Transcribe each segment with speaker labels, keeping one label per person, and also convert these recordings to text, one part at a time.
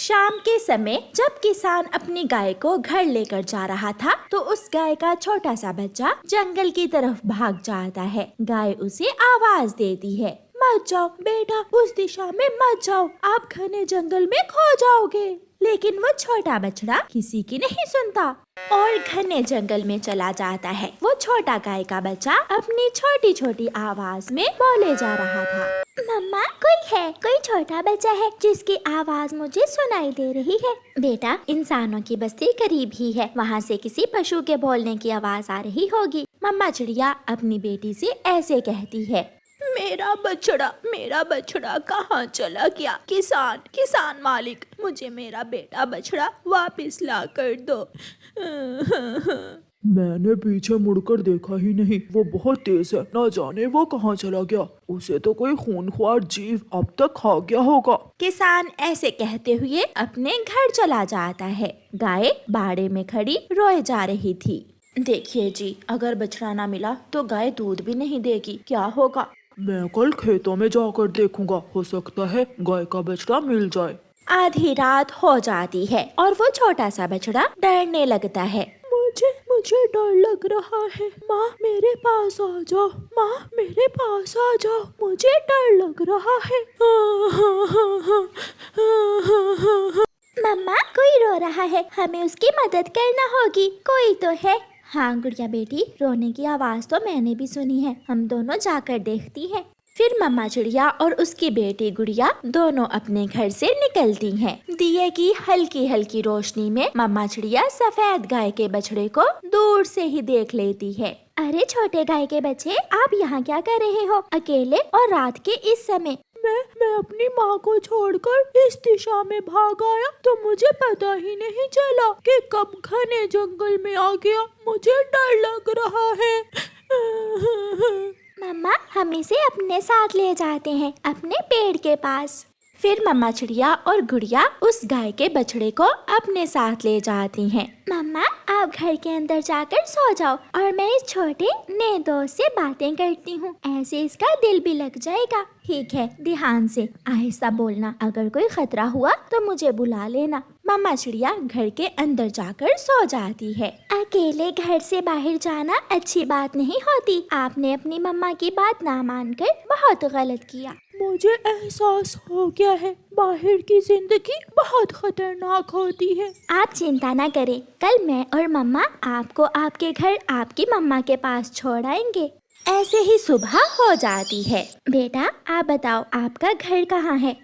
Speaker 1: शाम के समय जब किसान अपनी गाय को घर लेकर जा रहा था तो उस गाय का छोटा सा बच्चा जंगल की तरफ भाग जाता है। गाय उसे आवाज देती है, मत जाओ बेटा, उस दिशा में मत जाओ, आप घने जंगल में खो जाओगे। लेकिन वो छोटा बछड़ा किसी की नहीं सुनता और घने जंगल में चला जाता है। वो छोटा गाय का बच्चा अपनी छोटी छोटी आवाज में बोले जा रहा था, मम्मा कोई छोटा बच्चा है जिसकी आवाज मुझे सुनाई दे रही है। बेटा, इंसानों की बस्ती करीब ही है, वहाँ से किसी पशु के बोलने की आवाज आ रही होगी। मम्मा चिड़िया अपनी बेटी से ऐसे कहती है, मेरा बछड़ा कहाँ चला गया? किसान मालिक, मुझे मेरा बेटा बछड़ा वापस ला कर दो।
Speaker 2: मैंने पीछे मुड़कर देखा ही नहीं, वो बहुत तेज है, ना जाने वो कहाँ चला गया। उसे तो कोई खूंखार जीव अब तक खा गया होगा।
Speaker 1: किसान ऐसे कहते हुए अपने घर चला जाता है। गाय बाड़े में खड़ी रोए जा रही थी। देखिए जी, अगर बछड़ा ना मिला तो गाय दूध भी नहीं देगी, क्या होगा?
Speaker 2: मैं कल खेतों में जाकर देखूंगा, हो सकता है गाय का बछड़ा मिल जाए।
Speaker 1: आधी रात हो जाती है और वो छोटा सा बछड़ा डरने लगता है।
Speaker 2: मुझे डर लग रहा है, माँ मेरे पास आ जाओ, माँ मेरे पास आ जाओ, मुझे डर लग रहा है।
Speaker 1: मम्मा, कोई रो रहा है, हमें उसकी मदद करना होगी, कोई तो है। हाँ गुड़िया बेटी, रोने की आवाज तो मैंने भी सुनी है, हम दोनों जाकर देखती हैं। फिर मम्मा चिड़िया और उसकी बेटी गुड़िया दोनों अपने घर से निकलती हैं। दिए की हल्की हल्की रोशनी में मम्मा चिड़िया सफेद गाय के बछड़े को दूर से ही देख लेती है। अरे छोटे गाय के बच्चे, आप यहाँ क्या कर रहे हो अकेले और रात के इस समय?
Speaker 2: मैं अपनी माँ को छोड़कर इस दिशा में भाग आया तो मुझे पता ही नहीं चला कि कब घने जंगल में आ गया। मुझे डर लग रहा है।
Speaker 1: मम्मा, हम इसे अपने साथ ले जाते हैं, अपने पेड़ के पास। फिर मम्मा चिड़िया और गुड़िया उस गाय के बछड़े को अपने साथ ले जाती हैं। मम्मा, आप घर के अंदर जाकर सो जाओ और मैं इस छोटे नए दोस्त से बातें करती हूँ, ऐसे इसका दिल भी लग जाएगा। ठीक है, ध्यान से आहिस्ता बोलना, अगर कोई खतरा हुआ तो मुझे बुला लेना। मम्मा चिड़िया घर के अंदर जाकर सो जाती है। अकेले घर से बाहर जाना अच्छी बात नहीं होती, आपने अपनी मम्मा की बात ना मानकर बहुत गलत किया।
Speaker 2: मुझे एहसास हो गया है, बाहर की जिंदगी बहुत खतरनाक होती है।
Speaker 1: आप चिंता ना करें, कल मैं और मम्मा आपको आपके घर आपकी मम्मा के पास छोड़ आएंगे। ऐसे ही सुबह हो जाती है। बेटा, आप बताओ आपका घर कहाँ है?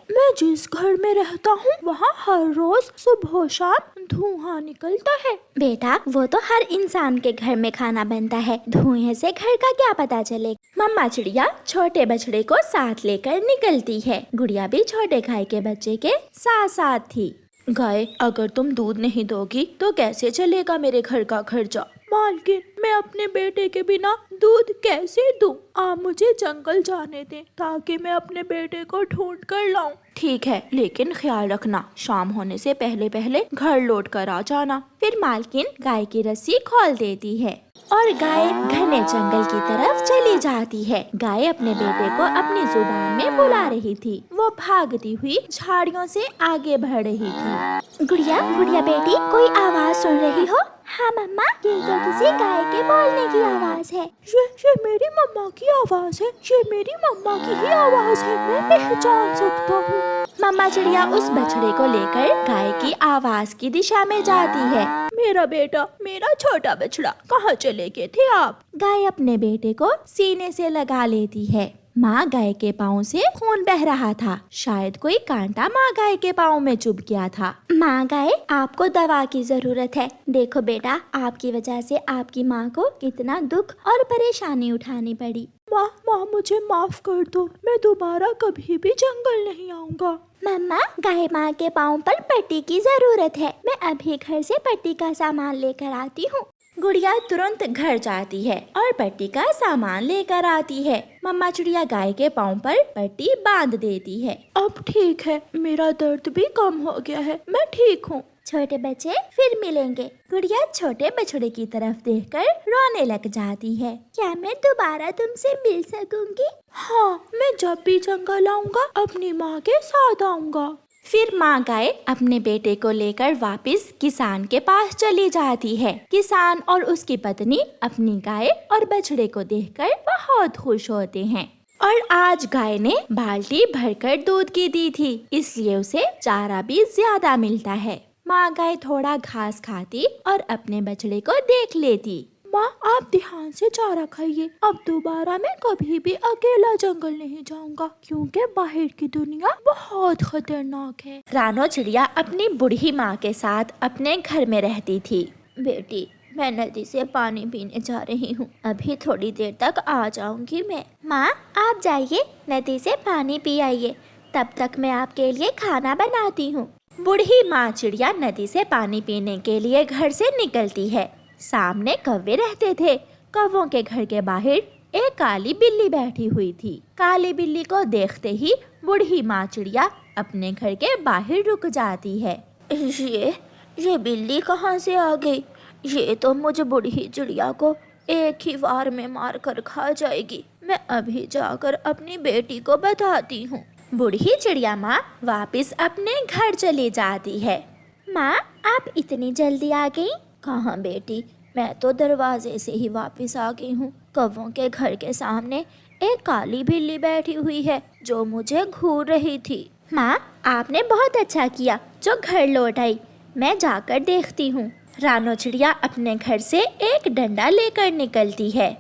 Speaker 2: मैं जिस घर में रहता हूँ वहाँ हर रोज सुबह शाम धुआं निकलता है।
Speaker 1: बेटा, वो तो हर इंसान के घर में खाना बनता है, धुएं से घर का क्या पता चले। मम्मा चिड़िया छोटे बछड़े को साथ लेकर निकलती है। गुड़िया भी छोटे गाय के बच्चे के साथ साथ थी। गाय, अगर तुम दूध नहीं दोगी तो कैसे चलेगा मेरे घर का खर्चा?
Speaker 2: मालकिन, मैं अपने बेटे के बिना दूध कैसे दूं? आप मुझे जंगल जाने दें ताकि मैं अपने बेटे को ढूंढ कर लाऊं।
Speaker 1: ठीक है, लेकिन ख्याल रखना शाम होने से पहले पहले घर लौट कर आ जाना। फिर मालकिन गाय की रस्सी खोल देती है और गाय घने जंगल की तरफ चली जाती है। गाय अपने बेटे को अपनी जुबान में बुला रही थी। वो भागती हुई झाड़ियों से आगे बढ़ रही थी। गुड़िया बेटी, कोई आवाज सुन रही हो? हाँ मम्मा, ये तो किसी गाय के बोलने की आवाज है।
Speaker 2: ये मेरी मम्मा की आवाज है, ये मेरी मम्मा की ही आवाज है, मैं पहचान सकता हूँ।
Speaker 1: मम्मा चिड़िया उस बछड़े को लेकर गाय की आवाज की दिशा में जाती है।
Speaker 2: मेरा बेटा, मेरा छोटा बछड़ा, कहाँ चले गए थे आप?
Speaker 1: गाय अपने बेटे को सीने से लगा लेती है। माँ गाय के पाँव से खून बह रहा था, शायद कोई कांटा माँ गाय के पाँव में चुभ गया था। माँ गाय, आपको दवा की जरूरत है। देखो बेटा, आपकी वजह से आपकी माँ को कितना दुख और परेशानी उठानी पड़ी।
Speaker 2: माँ मुझे माफ कर दो, मैं दोबारा कभी भी जंगल नहीं आऊँगा।
Speaker 1: मम्मा, गाय माँ के पाँव पर पट्टी की जरूरत है, मैं अभी घर से पट्टी का सामान लेकर आती हूँ। गुड़िया तुरंत घर जाती है और पट्टी का सामान लेकर आती है। मम्मा चिड़िया गाय के पाँव पर पट्टी बांध देती है।
Speaker 2: अब ठीक है, मेरा दर्द भी कम हो गया है, मैं ठीक हूँ।
Speaker 1: छोटे बच्चे फिर मिलेंगे। गुड़िया छोटे बछड़े की तरफ देखकर रोने लग जाती है। क्या मैं दोबारा तुमसे मिल सकूंगी?
Speaker 2: हाँ, मैं जब भी जंगल आऊंगा अपनी माँ के साथ आऊंगा।
Speaker 1: फिर माँ गाय अपने बेटे को लेकर वापस किसान के पास चली जाती है। किसान और उसकी पत्नी अपनी गाय और बछड़े को देखकर बहुत खुश होते हैं। और आज गाय ने बाल्टी भरकर दूध की दी थी, इसलिए उसे चारा भी ज्यादा मिलता है। माँ गाय थोड़ा घास खाती और अपने बछड़े को देख लेती।
Speaker 2: माँ, आप ध्यान से चारा खाइए। अब दोबारा मैं कभी भी अकेला जंगल नहीं जाऊंगा, क्योंकि बाहर की दुनिया बहुत खतरनाक है।
Speaker 1: रानो चिड़िया अपनी बूढ़ी माँ के साथ अपने घर में रहती थी।
Speaker 2: बेटी, मैं नदी से पानी पीने जा रही हूँ, अभी थोड़ी देर तक आ जाऊंगी मैं।
Speaker 1: माँ, आप जाइए, नदी से पानी पी आइए, तब तक मैं आपके लिए खाना बनाती हूँ। बूढ़ी माँ चिड़िया नदी से पानी पीने के लिए घर से निकलती है। सामने कौवे रहते थे। कौवों के घर के बाहर एक काली बिल्ली बैठी हुई थी। काली बिल्ली को देखते ही बूढ़ी माँ चिड़िया अपने घर के बाहर रुक जाती है।
Speaker 2: ये बिल्ली कहाँ से आ गई? ये तो मुझे बूढ़ी चिड़िया को एक ही वार में मार कर खा जाएगी। मैं अभी जाकर अपनी बेटी को बताती हूँ।
Speaker 1: बूढ़ी चिड़िया माँ वापस अपने घर चली जाती है। माँ, आप इतनी जल्दी आ गई?
Speaker 2: कहाँ बेटी, मैं तो दरवाजे से ही वापस आ गई हूँ। कौवों के घर के सामने एक काली बिल्ली बैठी हुई है जो मुझे घूर रही थी।
Speaker 1: माँ, आपने बहुत अच्छा किया जो घर लौट आई। मैं जाकर देखती हूँ। रानो चिड़िया अपने घर से एक डंडा लेकर निकलती है।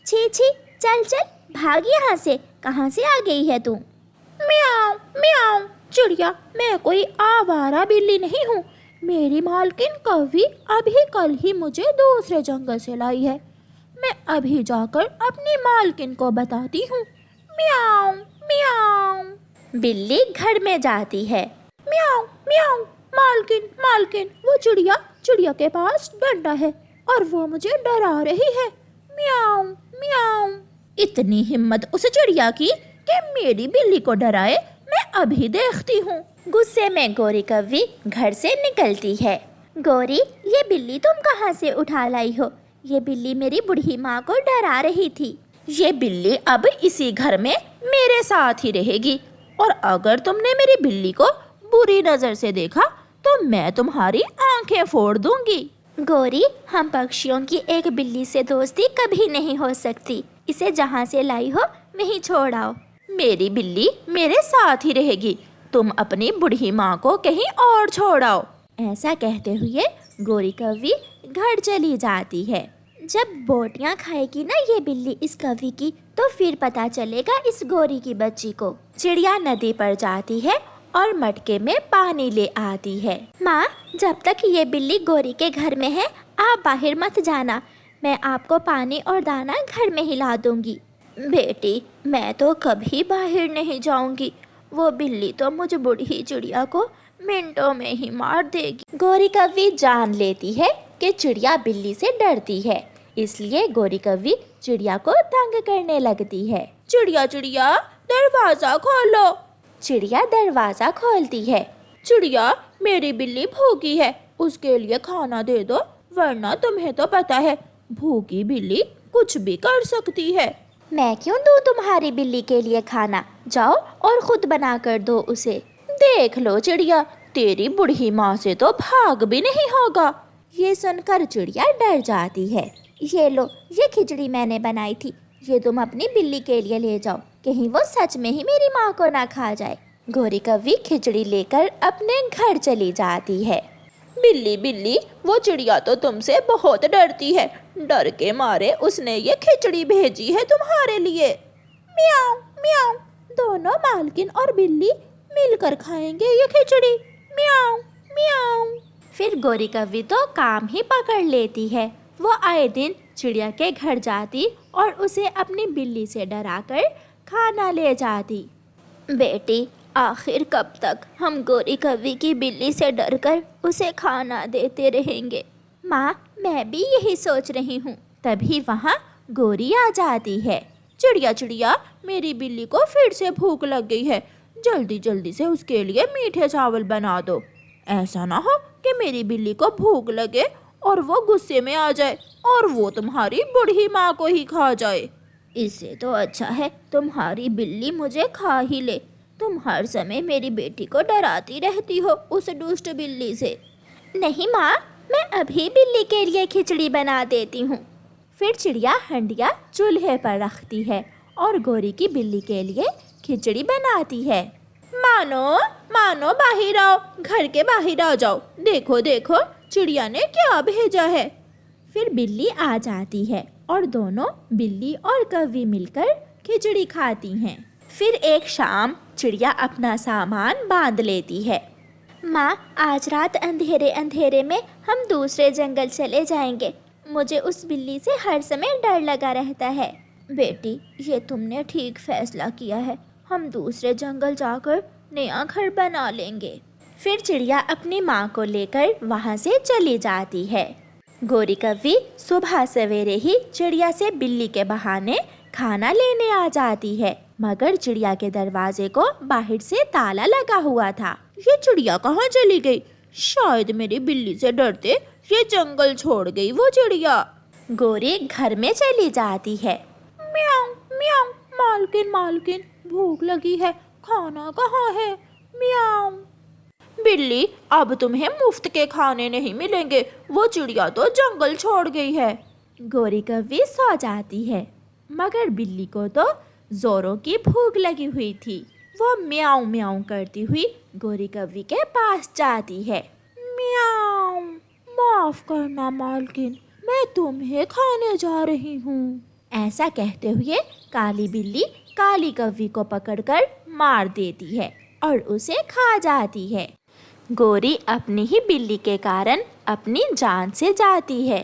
Speaker 1: छी छी, चल चल, भाग यहाँ से। कहाँ से आ गई है तू?
Speaker 2: म्याऊं म्याऊं। चिड़िया, मैं कोई आवारा बिल्ली नहीं हूँ। मेरी मालकिन कौवी अभी कल ही मुझे दूसरे जंगल से लाई है। मैं अभी जाकर अपनी मालकिन को बताती हूँ। म्याऊं म्याऊं।
Speaker 1: बिल्ली घर में जाती है।
Speaker 2: म्याऊं म्याऊं। मालकिन मालकिन, वो चिड़िया के पास डंडा है और वो मुझे डरा रही है। म्याऊं म्याऊं।
Speaker 1: इतनी हिम्मत उस चिड़िया की कि मेरी बिल्ली को डराए? मैं अभी देखती हूँ। गुस्से में गोरी कौवी घर से निकलती है। गोरी, ये बिल्ली तुम कहाँ से उठा लाई हो? ये बिल्ली मेरी बूढ़ी माँ को डरा रही थी। ये बिल्ली अब इसी घर में मेरे साथ ही रहेगी, और अगर तुमने मेरी बिल्ली को बुरी नजर से देखा तो मैं तुम्हारी आंखें फोड़ दूंगी। गोरी, हम पक्षियों की एक बिल्ली से दोस्ती कभी नहीं हो सकती। इसे जहाँ से लाई हो वहीं छोड़ आओ। मेरी बिल्ली मेरे साथ ही रहेगी। तुम अपनी बूढ़ी माँ को कहीं और छोड़ आओ। ऐसा कहते हुए गोरी कौवी घर चली जाती है। जब बोटियाँ खाएगी ना ये बिल्ली इस कौवी की, तो फिर पता चलेगा इस गोरी की बच्ची को। चिड़िया नदी पर जाती है और मटके में पानी ले आती है। माँ, जब तक ये बिल्ली गोरी के घर में है, आप बाहर मत जाना। मैं आपको पानी और दाना घर में ही ला दूंगी।
Speaker 2: बेटी, मैं तो कभी बाहर नहीं जाऊंगी। वो बिल्ली तो मुझे बूढ़ी चिड़िया को मिनटों में ही मार देगी।
Speaker 1: गोरी कौवी जान लेती है कि चिड़िया बिल्ली से डरती है, इसलिए गोरी कौवी चिड़िया को तंग करने लगती है।
Speaker 2: चिड़िया चिड़िया, दरवाजा खोलो।
Speaker 1: चिड़िया दरवाजा खोलती है।
Speaker 2: चिड़िया, मेरी बिल्ली भूखी है, उसके लिए खाना दे दो, वरना तुम्हें तो पता है भूखी बिल्ली कुछ भी कर सकती है।
Speaker 1: मैं क्यों दूँ तुम्हारी बिल्ली के लिए खाना? जाओ और खुद बना कर दो उसे।
Speaker 2: देख लो चिड़िया, तेरी बूढ़ी माँ से तो भाग भी नहीं होगा।
Speaker 1: ये सुनकर चिड़िया डर जाती है। ये लो, ये खिचड़ी मैंने बनाई थी, ये तुम अपनी बिल्ली के लिए ले जाओ, कहीं वो सच में ही मेरी माँ को ना खा जाए। गोरी कौवी खिचड़ी लेकर अपने घर चली जाती है।
Speaker 2: बिल्ली बिल्ली, वो चिड़िया तो तुमसे बहुत डरती है, डर के मारे उसने ये खिचड़ी भेजी है तुम्हारे लिए। म्याऊं म्याऊं। दोनों मालकिन और बिल्ली मिलकर खाएंगे ये खिचड़ी। म्याऊं म्याऊं।
Speaker 1: फिर गोरी कौवी तो काम ही पकड़ लेती है। वो आए दिन चिड़िया के घर जाती और उसे अपनी बिल्ली से डराकर खाना ले जाती।
Speaker 2: बेटी, आखिर कब तक हम गोरी कौवी की बिल्ली से डरकर उसे खाना देते रहेंगे?
Speaker 1: माँ, मैं भी यही सोच रही हूँ। तभी वहाँ गोरी आ जाती है।
Speaker 2: चिड़िया चिड़िया, मेरी बिल्ली को फिर से भूख लग गई है, जल्दी जल्दी से उसके लिए मीठे चावल बना दो। ऐसा ना हो कि मेरी बिल्ली को भूख लगे और वो गुस्से में आ जाए और वो तुम्हारी बूढ़ी माँ को ही खा जाए। इससे तो अच्छा है तुम्हारी बिल्ली मुझे खा ही ले, तुम हर समय मेरी बेटी को डराती रहती हो उस दुष्ट बिल्ली से।
Speaker 1: नहीं माँ, मैं अभी बिल्ली के लिए खिचड़ी बना देती हूँ। फिर चिड़िया हंडिया चूल्हे पर रखती है और गोरी की बिल्ली के लिए खिचड़ी बनाती है।
Speaker 2: मानो मानो बाहर आओ, घर के बाहर आ जाओ। देखो देखो चिड़िया ने क्या भेजा है।
Speaker 1: फिर बिल्ली आ जाती है और दोनों बिल्ली और कौवी मिलकर खिचड़ी खाती हैं। फिर एक शाम चिड़िया अपना सामान बांध लेती है। माँ, आज रात अंधेरे अंधेरे में हम दूसरे जंगल चले जाएंगे। मुझे उस बिल्ली से हर समय डर लगा रहता है।
Speaker 2: बेटी, ये तुमने ठीक फैसला किया है। हम दूसरे जंगल जाकर नया घर बना लेंगे।
Speaker 1: फिर चिड़िया अपनी माँ को लेकर वहाँ से चली जाती है। गोरी कौवी सुबह सवेरे ही चिड़िया से बिल्ली के बहाने खाना लेने आ जाती है, मगर चिड़िया के दरवाजे को बाहर से ताला लगा हुआ था।
Speaker 2: ये चिड़िया कहाँ चली गई? शायद मेरी बिल्ली से डरते ये जंगल छोड़ गई वो चिड़िया।
Speaker 1: गोरी घर में चली जाती है।
Speaker 2: म्याऊं म्याऊं, मालकिन मालकिन, भूख लगी है, खाना कहाँ है? म्याऊं। बिल्ली, अब तुम्हें मुफ्त के खाने नहीं मिलेंगे, वो चिड़िया तो जंगल छोड़ गई है।
Speaker 1: गोरी कौवी सो जाती है, मगर बिल्ली को तो जोरों की भूख लगी हुई थी। वो म्याऊं म्याऊं करती हुई गोरी कौवी के पास जाती है।
Speaker 2: म्याऊं, माफ करना मालकिन, मैं तुम्हें खाने जा रही हूँ।
Speaker 1: ऐसा कहते हुए काली बिल्ली काली कौवी को पकड़कर मार देती है और उसे खा जाती है। गोरी अपनी ही बिल्ली के कारण अपनी जान से जाती है।